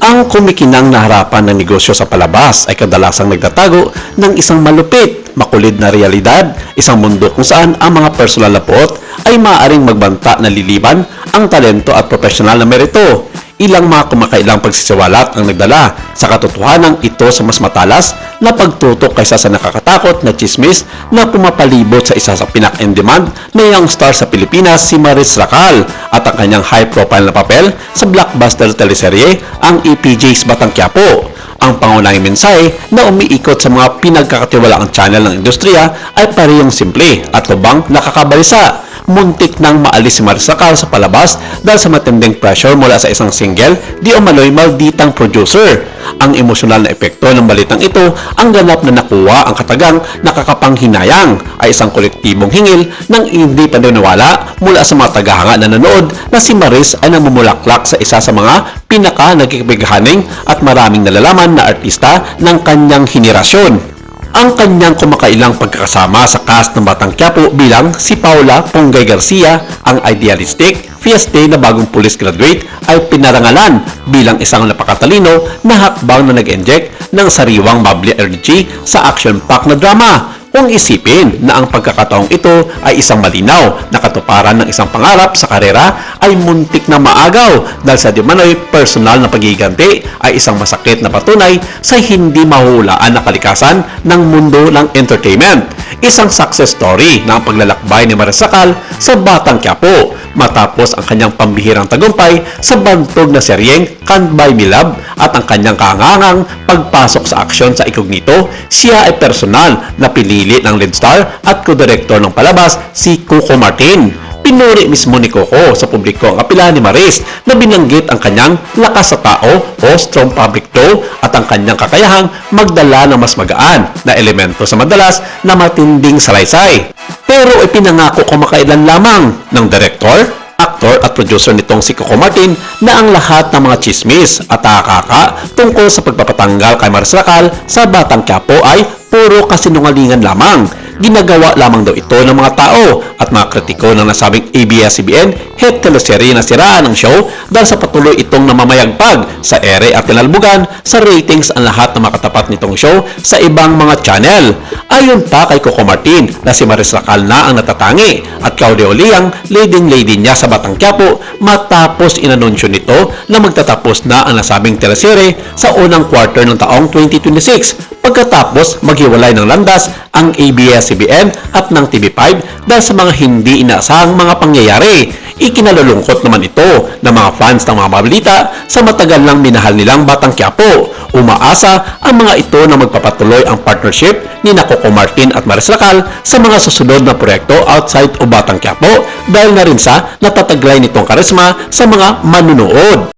Ang kumikinang na harapan ng negosyo sa palabas ay kadalasang nagtatago ng isang malupit, makulid na realidad, isang mundo kung saan ang mga personal na puot ay maaaring magbanta na liliban ang talento at profesional na merito. Ilang mga kumakailang pagsisiwalat ang nagdala sa katotohanan ito sa mas matalas na pagtutok kaysa sa nakakatakot na chismis na pumapalibot sa isa sa pinak-in-demand na young star sa Pilipinas, si Maris Racal, at ang kanyang high-profile na papel sa blockbuster teleserye ang EPJ's Batang Quiapo. Ang pangunahing mensahe na umiikot sa mga pinagkakatiwalaang channel ng industriya ay parehong simple at lubang nakakabalisa. Muntik nang maalis si Maris Racal sa palabas dahil sa matinding pressure mula sa isang single di umano'y malditang producer. Ang emosyonal na epekto ng balitang ito ang ganap na nakuha ang katagang nakakapanghinayang ay isang kolektibong hingil ng hindi paniniwala mula sa mga tagahanga na nanood na si Maris ay namumulaklak sa isa sa mga pinaka-nagkikipighaning at maraming nalalaman na artista ng kanyang henerasyon. Ang kanyang kumakailang pagkakasama sa cast ng Batang Quiapo bilang si Paula Ponggay Garcia, ang idealistic, fieste na bagong police graduate, ay pinarangalan bilang isang napakatalino na hakbang na nag-inject ng sariwang bubbly energy sa action-packed na drama. Kung isipin na ang pagkakataong ito ay isang malinaw na katuparan ng isang pangarap sa karera ay muntik na maagaw dahil sa dimanoy personal na paghiganti ay isang masakit na patunay sa hindi mahulaan na kalikasan ng mundo ng entertainment. Isang success story na ang paglalakbay ni Maris Racal sa Batang Quiapo matapos ang kanyang pambihirang tagumpay sa bantog na seryeng Can't Buy Me Love at ang kanyang kahangangang pagpasok sa aksyon sa Incognito. Siya ay personal na pinili ng lead star at co-director ng palabas, si Coco Martin. Pinuri mismo ni Coco sa publiko ang kapila ni Maris na binanggit ang kanyang lakas sa tao o strong public flow at ang kanyang kakayahang magdala ng mas magaan na elemento sa madalas na matinding salaysay. Pero ipinangako kumakailan lamang ng director, aktor at producer nitong si Coco Martin na ang lahat ng mga chismis at takaka tungkol sa pagpapatanggal kay Maris Racal sa Batang Quiapo ay puro kasinungalingan lamang. Ginagawa lamang daw ito ng mga tao at mga kritiko ng nasabing ABS-CBN hit teleserye na siraan ng show dahil sa patuloy itong namamayagpag sa ere at tinalbugan sa ratings ang lahat ng makatapat nitong show sa ibang mga channel. Ayon pa kay Coco Martin na si Maris Racal na ang natatangi at Claudia Oliang leading-lady niya sa Batang Quiapo matapos inanunsyo nito na magtatapos na ang nasabing teleserye sa unang quarter ng taong 2026 pagkatapos maghiwalay ng landas ang ABS-CBN at ng TV5 dahil sa mga hindi inaasahang mga pangyayari. Ikinalulungkot naman ito ng mga fans ng mga balita sa matagal lang minahal nilang Batang Quiapo. Umaasa ang mga ito na magpapatuloy ang partnership ni Coco Martin at Maris Racal sa mga susunod na proyekto outside o Batang Quiapo dahil na rin sa natataglay nitong karisma sa mga manunood.